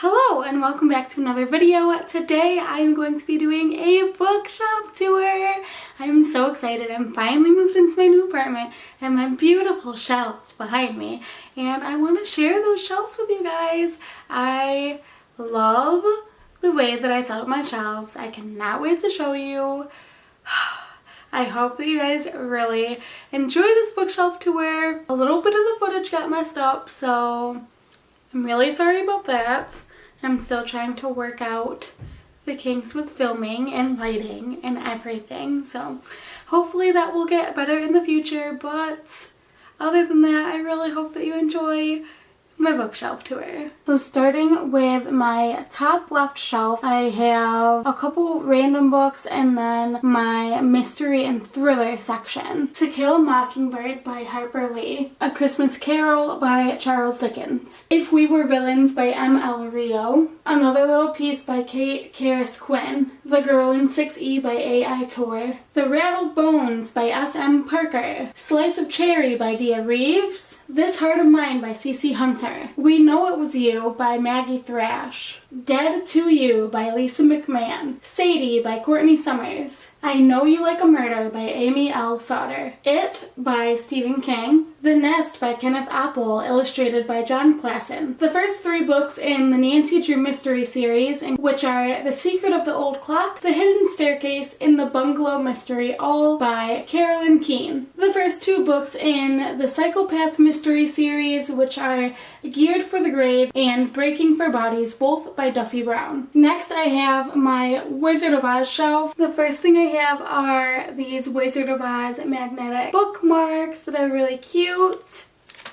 Hello and welcome back to another video. Today I'm going to be doing a bookshop tour. I'm so excited. I'm finally moved into my new apartment and my beautiful shelves behind me, and I want to share those shelves with you guys. I love the way that I set up my shelves. I cannot wait to show you. I hope that you guys really enjoy this bookshelf tour. A little bit of the footage got messed up, so I'm really sorry about that. I'm still trying to work out the kinks with filming and lighting and everything, so hopefully that will get better in the future. But other than that, I really hope that you enjoy my bookshelf tour. So starting with my top left shelf, I have a couple random books and then my mystery and thriller section. To Kill a Mockingbird by Harper Lee, A Christmas Carol by Charles Dickens, If We Were Villains by M.L. Rio, Another Little Piece by Kate Karis Quinn, The Girl in 6E by A.I. Tor, The Rattled Bones by S.M. Parker, Slice of Cherry by Dia Reeves, This Heart of Mine by C.C. Hunter, We Know It Was You by Maggie Thrash, Dead to You by Lisa McMahon, Sadie by Courtney Summers, I Know You Like a Murder by Amy L. Sauter, It by Stephen King, The Nest by Kenneth Apple, illustrated by John Klassen. The first three books in the Nancy Drew mystery series, which are The Secret of the Old Clock, The Hidden Staircase, and The Bungalow Mystery, all by Carolyn Keene. The first two books in the Psychopath mystery series, which are Geared for the Grave and Breaking for Bodies, both by Duffy Brown. Next, I have my Wizard of Oz shelf. The first thing I have are these Wizard of Oz magnetic bookmarks that are really cute.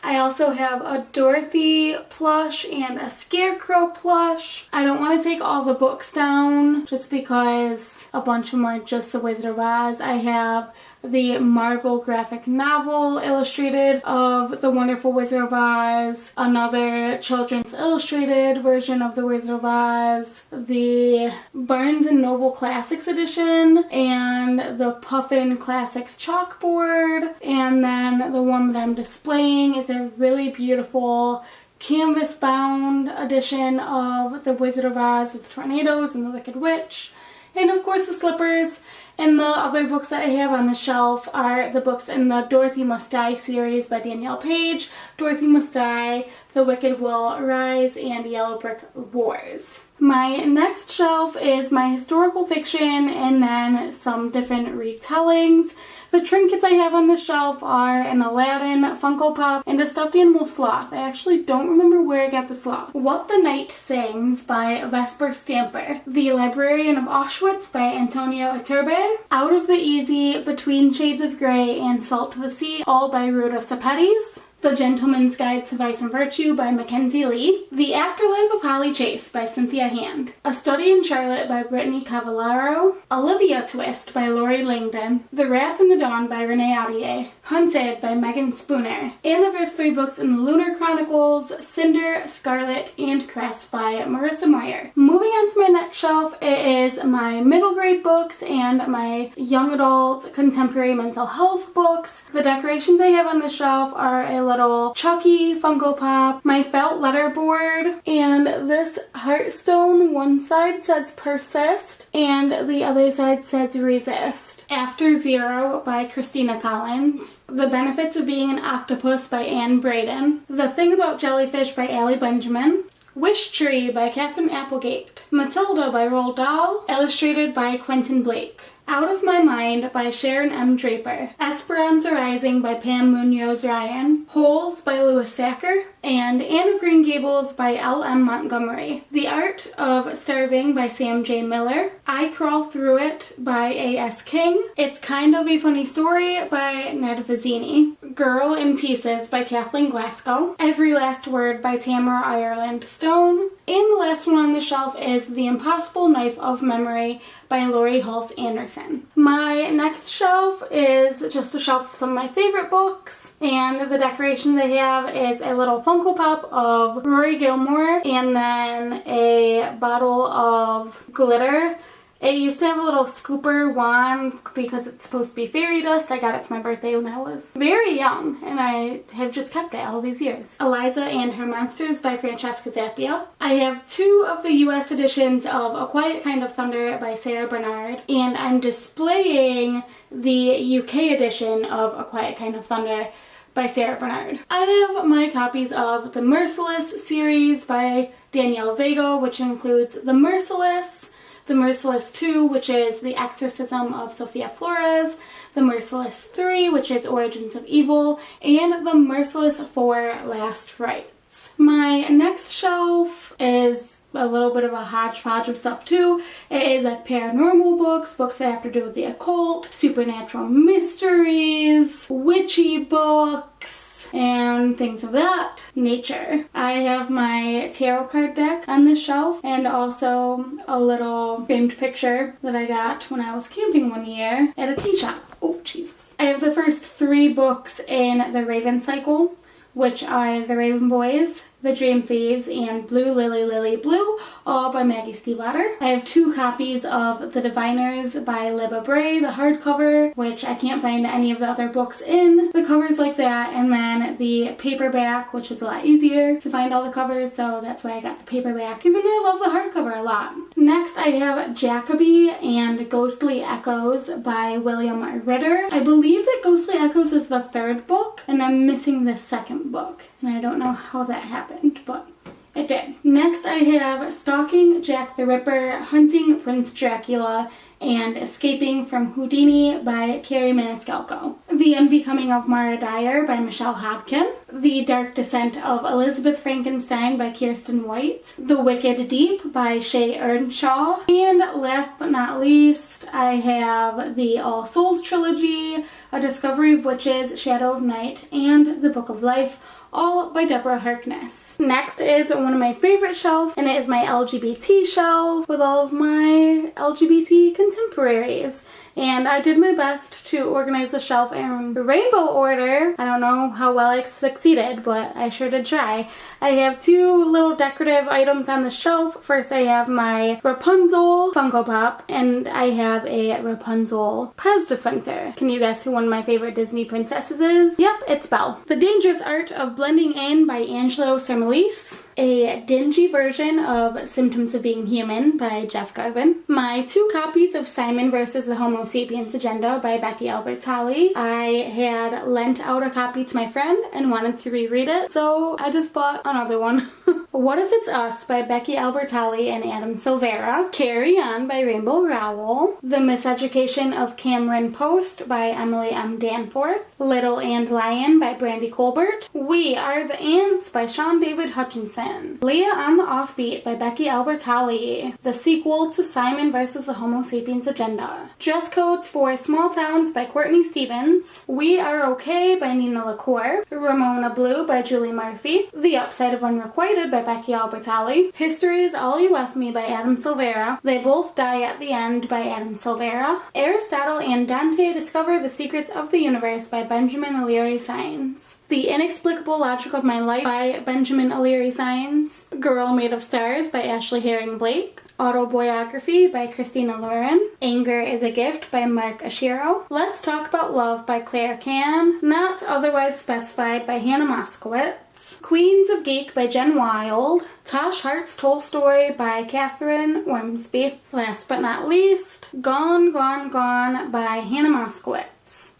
I also have a Dorothy plush and a Scarecrow plush. I don't want to take all the books down just because a bunch of them are just the Wizard of Oz. I have the Marvel graphic novel illustrated of The Wonderful Wizard of Oz, another children's illustrated version of The Wizard of Oz, the Barnes & Noble Classics edition, and the Puffin Classics chalkboard. And then the one that I'm displaying is a really beautiful canvas bound edition of The Wizard of Oz with tornadoes and the Wicked Witch, and of course the slippers. And the other books that I have on the shelf are the books in the Dorothy Must Die series by Danielle Page, Dorothy Must Die, The Wicked Will Rise, and Yellow Brick Wars. My next shelf is my historical fiction and then some different retellings. The trinkets I have on the shelf are an Aladdin Funko Pop and a stuffed animal sloth. I actually don't remember where I got the sloth. What the Night Sings by Vesper Stamper, The Librarian of Auschwitz by Antonio Iturbe, Out of the Easy, Between Shades of Grey, and Salt to the Sea, all by Rhoda Sapetes, The Gentleman's Guide to Vice and Virtue by Mackenzie Lee, The Afterlife of Holly Chase by Cynthia Hand, A Study in Charlotte by Brittany Cavallaro, Olivia Twist by Lori Langdon, The Wrath in the Dawn by Renee Audier, Hunted by Megan Spooner, and the first three books in the Lunar Chronicles, Cinder, Scarlet, and Cress by Marissa Meyer. Moving on to my next shelf, it is my middle grade books and my young adult contemporary mental health books. The decorations I have on the shelf are a little Chucky Funko Pop, my felt letterboard, and this Heartstone. One side says Persist and the other side says Resist. After Zero by Christina Collins, The Benefits of Being an Octopus by Anne Braden, The Thing About Jellyfish by Allie Benjamin, Wish Tree by Catherine Applegate, Matilda by Roald Dahl, illustrated by Quentin Blake, Out of My Mind by Sharon M. Draper, Esperanza Rising by Pam Munoz Ryan, Holes by Louis Sacker, and Anne of Green Gables by L. M. Montgomery, The Art of Starving by Sam J. Miller, I Crawl Through It by A. S. King, It's Kind of a Funny Story by Ned Vizzini, Girl in Pieces by Kathleen Glasgow, Every Last Word by Tamara Ireland Stone, and the last one on the shelf is The Impossible Knife of Memory by Lori Hulse Anderson. My next shelf is just a shelf of some of my favorite books, and the decoration they have is a little Funko Pop of Rory Gilmore and then a bottle of glitter It used to have a little scooper wand because it's supposed to be fairy dust. I got it for my birthday when I was very young, and I have just kept it all these years. Eliza and Her Monsters by Francesca Zappia. I have 2 of the US editions of A Quiet Kind of Thunder by Sarah Bernard, and I'm displaying the UK edition of A Quiet Kind of Thunder by Sarah Bernard. I have my copies of the Merciless series by Danielle Vega, which includes The Merciless 2, which is The Exorcism of Sofia Flores, The Merciless 3, which is Origins of Evil, and The Merciless 4, Last Rites. My next shelf is a little bit of a hodgepodge of stuff too. It is like paranormal books that have to do with the occult, supernatural mysteries, witchy books, and things of that nature. I have my tarot card deck on this shelf, and also a little framed picture that I got when I was camping one year at a tea shop. Oh, Jesus. I have the first 3 books in the Raven cycle, which are The Raven Boys, The Dream Thieves, and Blue Lily Lily Blue, all by Maggie Stiefvater. I have 2 copies of The Diviners by Libba Bray, the hardcover, which I can't find any of the other books in the covers like that, and then the paperback, which is a lot easier to find all the covers, so that's why I got the paperback, even though I love the hardcover a lot. Next, I have Jacoby and Ghostly Echoes by William Ritter. I believe that Ghostly Echoes is the 3rd book, and I'm missing the 2nd book, and I don't know how that happened, but it did. Next, I have Stalking Jack the Ripper, Hunting Prince Dracula, and Escaping from Houdini by Carrie Maniscalco. The Unbecoming of Mara Dyer by Michelle Hodkin. The Dark Descent of Elizabeth Frankenstein by Kirsten White. The Wicked Deep by Shay Earnshaw. And last but not least, I have the All Souls trilogy, A Discovery of Witches, Shadow of Night, and The Book of Life, all by Deborah Harkness. Next is one of my favorite shelves, and it is my LGBT shelf with all of my LGBT contemporaries. And I did my best to organize the shelf in rainbow order. I don't know how well I succeeded, but I sure did try. I have 2 little decorative items on the shelf. First, I have my Rapunzel Funko Pop, and I have a Rapunzel Pez dispenser. Can you guess who one of my favorite Disney princesses is? Yep, it's Belle. The Dangerous Art of Blending In by Angelo Sermalis. A dingy version of Symptoms of Being Human by Jeff Garvin. My 2 copies of Simon vs. the Homo Sapiens Agenda by Becky Albertalli. I had lent out a copy to my friend and wanted to reread it, so I just bought another one. What If It's Us by Becky Albertalli and Adam Silvera. Carry On by Rainbow Rowell. The Miseducation of Cameron Post by Emily M. Danforth. Little and Lion by Brandy Colbert. We Are the Ants by Sean David Hutchinson. Leah on the Offbeat by Becky Albertalli. The sequel to Simon vs. the Homo Sapiens Agenda. Dress Codes for Small Towns by Courtney Stevens. We Are Okay by Nina LaCour. Ramona Blue by Julie Murphy. The Upside of Unrequited by Becky Albertalli. History Is All You Left Me by Adam Silvera. They Both Die at the End by Adam Silvera. Aristotle and Dante Discover the Secrets of the Universe by Benjamin O'Leary Sines. The Inexplicable Logic of My Life by Benjamin O'Leary Sines. Girl Made of Stars by Ashley Herring Blake. Autobiography by Christina Lauren. Anger is a Gift by Mark Ashiro. Let's Talk About Love by Claire Can. Not Otherwise Specified by Hannah Moskowitz. Queens of Geek by Jen Wild. Tosh Hart's Tolstoy by Catherine Ormsby. Last but not least, Gone, Gone, Gone by Hannah Moskowitz.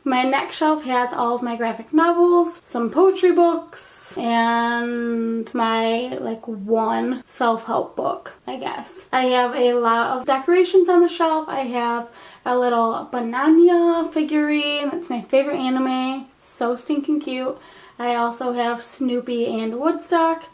My next shelf has all of my graphic novels, some poetry books, and my, one self-help book, I guess. I have a lot of decorations on the shelf. I have a little Bananya figurine. That's my favorite anime. So stinking cute. I also have Snoopy and Woodstock.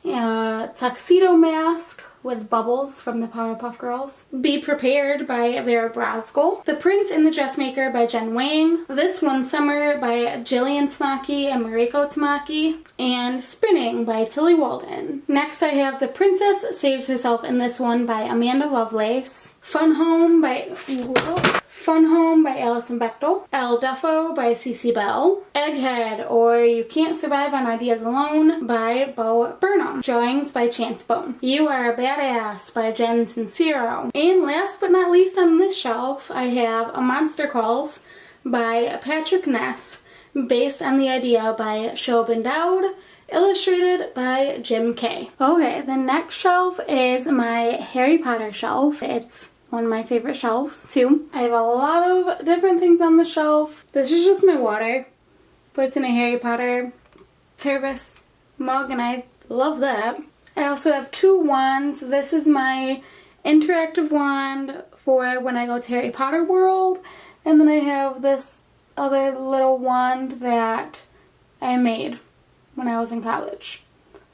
Tuxedo Mask with Bubbles from the Powerpuff Girls. Be Prepared by Vera Braskel. The Prince and the Dressmaker by Jen Wang. This One Summer by Jillian Tamaki and Mariko Tamaki. And Spinning by Tilly Walden. Next I have The Princess Saves Herself in This One by Amanda Lovelace. Fun Home by Fun Home by Alison Bechdel, El Duffo by C.C. Bell, Egghead, or You Can't Survive on Ideas Alone by Bo Burnham, Drawings by Chance Bone, You Are a Badass by Jen Sincero, and last but not least on this shelf, I have A Monster Calls by Patrick Ness, based on the idea by Shobin Dowd, illustrated by Jim Kay. Okay, the next shelf is my Harry Potter shelf. It's one of my favorite shelves too. I have a lot of different things on the shelf. This is just my water, but it's in a Harry Potter service mug and I love that. I also have 2 wands. This is my interactive wand for when I go to Harry Potter World, and then I have this other little wand that I made when I was in college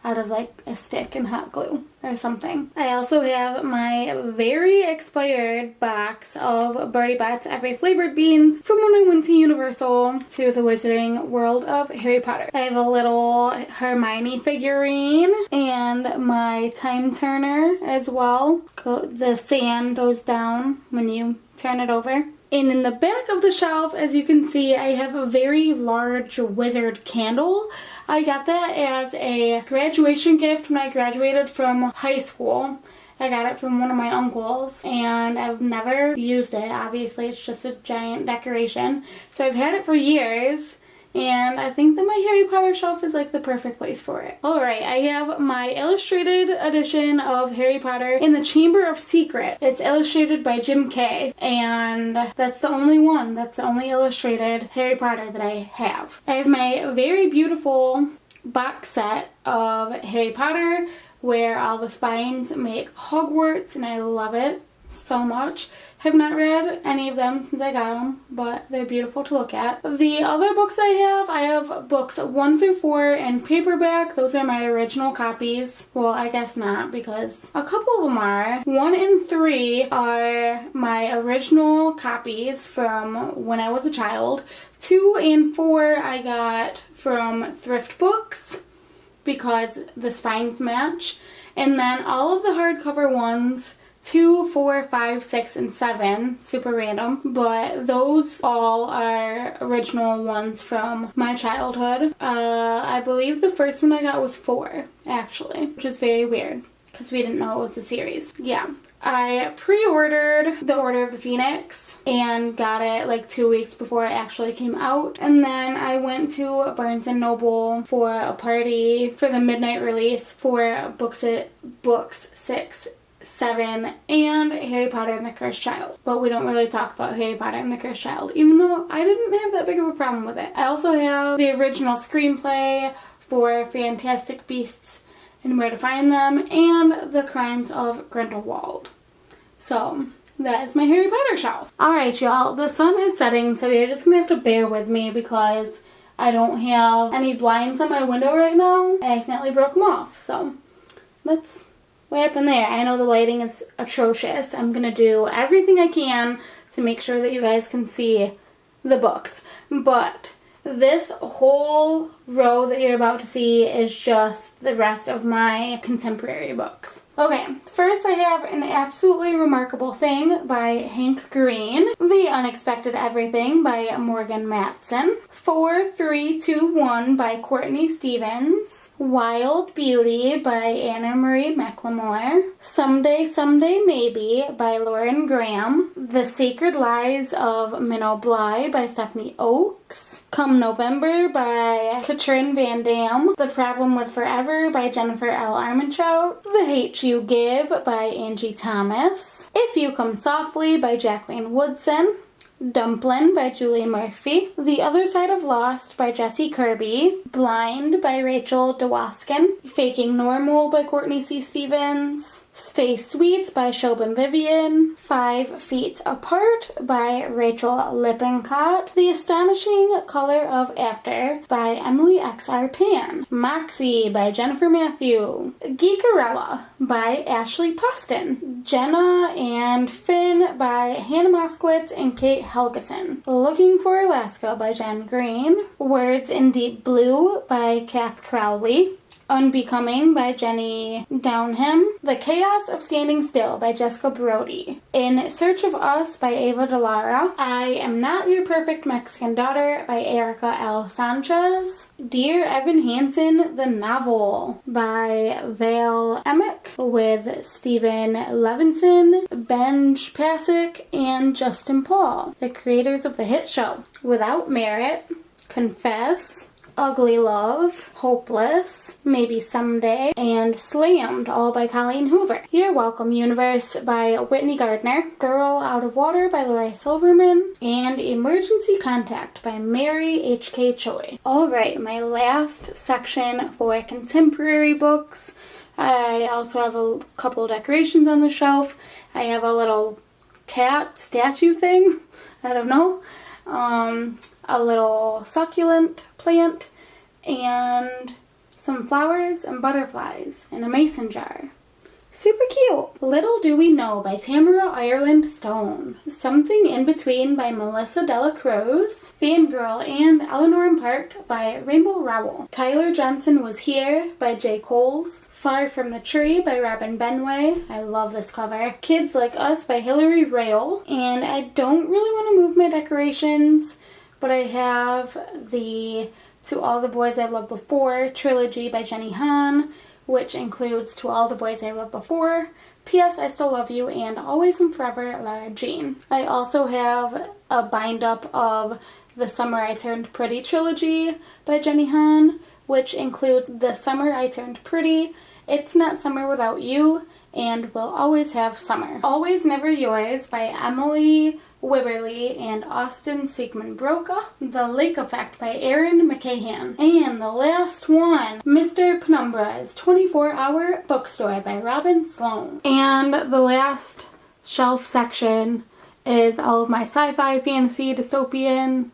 out of like a stick and hot glue or something. I also have my very expired box of Bertie Bott's Every Flavored Beans from when I went to Universal to the Wizarding World of Harry Potter. I have a little Hermione figurine and my time turner as well. The sand goes down when you turn it over. And in the back of the shelf, as you can see, I have a very large wizard candle. I got that as a graduation gift when I graduated from high school. I got it from one of my uncles, and I've never used it. Obviously, it's just a giant decoration. So I've had it for years, and I think that my Harry Potter shelf is like the perfect place for it. Alright, I have my illustrated edition of Harry Potter in the Chamber of Secret. It's illustrated by Jim Kay, and that's the only one. That's the only illustrated Harry Potter that I have. I have my very beautiful box set of Harry Potter where all the spines make Hogwarts, and I love it so much. Have not read any of them since I got them, but they're beautiful to look at. The other books I have books 1 through 4 in paperback. Those are my original copies. Well, I guess not, because a couple of them are. 1 and 3 are my original copies from when I was a child. 2 and 4 I got from thrift books because the spines match. And then all of the hardcover ones, 2, 4, 5, 6, and 7, super random, but those all are original ones from my childhood. I believe the first one I got was 4, actually, which is very weird because we didn't know it was the series. Yeah. I pre-ordered The Order of the Phoenix and got it like 2 weeks before it actually came out. And then I went to Barnes & Noble for a party for the midnight release for books 6, 7, and Harry Potter and the Cursed Child. But we don't really talk about Harry Potter and the Cursed Child, even though I didn't have that big of a problem with it. I also have the original screenplay for Fantastic Beasts and Where to Find Them, and The Crimes of Grindelwald. So that is my Harry Potter shelf. Alright y'all, the sun is setting, so you're just gonna have to bear with me because I don't have any blinds on my window right now. I accidentally broke them off, so what happened there? I know the lighting is atrocious. I'm gonna do everything I can to make sure that you guys can see the books, but this whole row that you're about to see is just the rest of my contemporary books. Okay, first I have An Absolutely Remarkable Thing by Hank Green, The Unexpected Everything by Morgan Matson, 4321 by Courtney Stevens, Wild Beauty by Anna Marie McLemore, Someday, Someday Maybe by Lauren Graham, The Sacred Lies of Minnow Bly by Stephanie Oakes, Come November by Katrin Van Dam, The Problem with Forever by Jennifer L. Armentrout, The Hate You Give by Angie Thomas, If You Come Softly by Jacqueline Woodson, Dumplin' by Julie Murphy, The Other Side of Lost by Jessie Kirby, Blind by Rachel DeWaskin, Faking Normal by Courtney C. Stevens, Stay Sweet by Shobin Vivian, 5 Feet Apart by Rachel Lippincott, The Astonishing Color of After by Emily X.R. Pan, Moxie by Jennifer Matthew, Geekerella by Ashley Poston, Jenna and Finn by Hannah Moskowitz and Kate Helgeson, Looking for Alaska by Jen Green, Words in Deep Blue by Kath Crowley, Unbecoming by Jenny Downham, The Chaos of Standing Still by Jessica Brody, In Search of Us by Ava Delara, I Am Not Your Perfect Mexican Daughter by Erica L. Sanchez, Dear Evan Hansen, the novel by Val Emick with Stephen Levinson, Benj Pasek, and Justin Paul, the creators of the hit show Without Merit, Confess, Ugly Love, Hopeless, Maybe Someday, and Slammed, all by Colleen Hoover. You're Welcome Universe by Whitney Gardner, Girl Out of Water by Laurie Silverman, and Emergency Contact by Mary H.K. Choi. Alright, my last section for contemporary books. I also have a couple decorations on the shelf. I have a little cat statue thing, I don't know, a little succulent plant, and some flowers and butterflies in a mason jar. Super cute! Little Do We Know by Tamara Ireland Stone. Something in Between by Melissa Dela Cruz. Fangirl and Eleanor and Park by Rainbow Rowell. Tyler Johnson Was Here by J. Coles. Far From the Tree by Robin Benway. I love this cover. Kids Like Us by Hilary Rail. And I don't really want to move my decorations, but I have the To All the Boys I've Loved Before trilogy by Jenny Han, which includes To All the Boys I Loved Before, P.S. I Still Love You, and Always and Forever, Lara Jean. I also have a bind-up of The Summer I Turned Pretty trilogy by Jenny Han, which includes The Summer I Turned Pretty, It's Not Summer Without You, and We'll Always Have Summer. Always Never Yours by Emily Wibberley and Austin Siegmund Broca, The Lake Effect by Erin McCahan, and the last one, Mr. Penumbra's 24-Hour Bookstore by Robin Sloan. And the last shelf section is all of my sci-fi, fantasy, dystopian,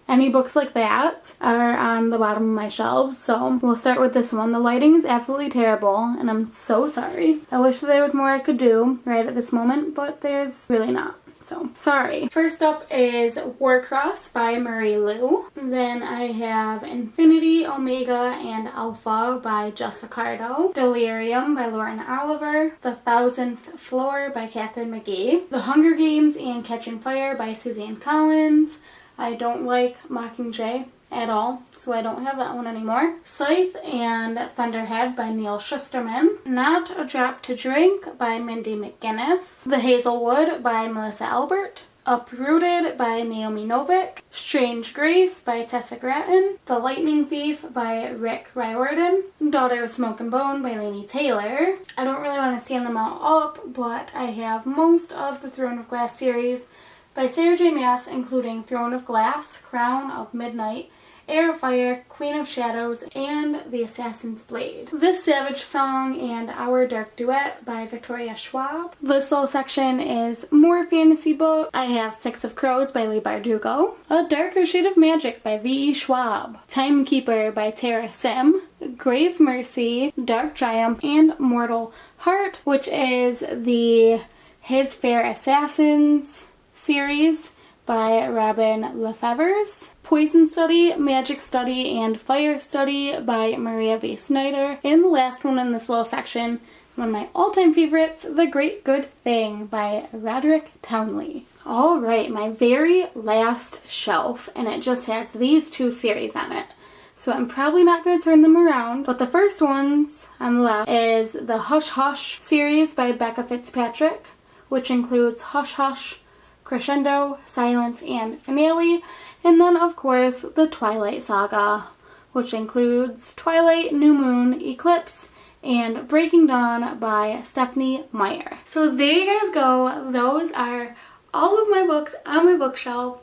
any books like that are on the bottom of my shelves. So we'll start with this one. The lighting is absolutely terrible, and I'm so sorry. I wish there was more I could do right at this moment, but there's really not. So, sorry. First up is Warcross by Marie Lu. Then I have Infinity, Omega, and Alpha by Jessica Cardo. Delirium by Lauren Oliver. The Thousandth Floor by Catherine McGee. The Hunger Games and Catching Fire by Suzanne Collins. I don't like Mockingjay at all, so I don't have that one anymore. Scythe and Thunderhead by Neil Shusterman. Not a Drop to Drink by Mindy McGinnis. The Hazelwood by Melissa Albert. Uprooted by Naomi Novik. Strange Grace by Tessa Gratton. The Lightning Thief by Rick Riordan. Daughter of Smoke and Bone by Laini Taylor. I don't really want to stand them all up, but I have most of the Throne of Glass series by Sarah J. Maas, including Throne of Glass, Crown of Midnight, Heir of Fire, Queen of Shadows, and The Assassin's Blade. This Savage Song and Our Dark Duet by Victoria Schwab. This little section is more fantasy book. I have Six of Crows by Leigh Bardugo. A Darker Shade of Magic by V.E. Schwab. Timekeeper by Tara Sim. Grave Mercy, Dark Triumph, and Mortal Heart, which is the His Fair Assassins series by Robin Lefevers. Poison Study, Magic Study, and Fire Study by Maria V. Snyder. And the last one in this little section, one of my all-time favorites, The Great Good Thing by Roderick Townley. Alright, my very last shelf, and it just has these two series on it. So I'm probably not going to turn them around, but the first ones on the left is the Hush Hush series by Becca Fitzpatrick, which includes Hush Hush, Crescendo, Silence, and Finale, and then of course the Twilight Saga, which includes Twilight, New Moon, Eclipse, and Breaking Dawn by Stephenie Meyer. So there you guys go. Those are all of my books on my bookshelf.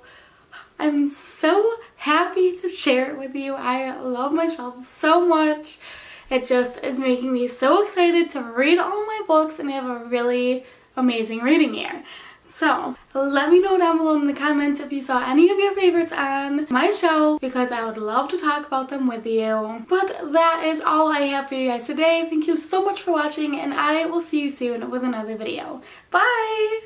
I'm so happy to share it with you. I love my shelf so much. It just is making me so excited to read all my books and have a really amazing reading year. So, let me know down below in the comments if you saw any of your favorites on my shelf, because I would love to talk about them with you. But that is all I have for you guys today. Thank you so much for watching, and I will see you soon with another video. Bye!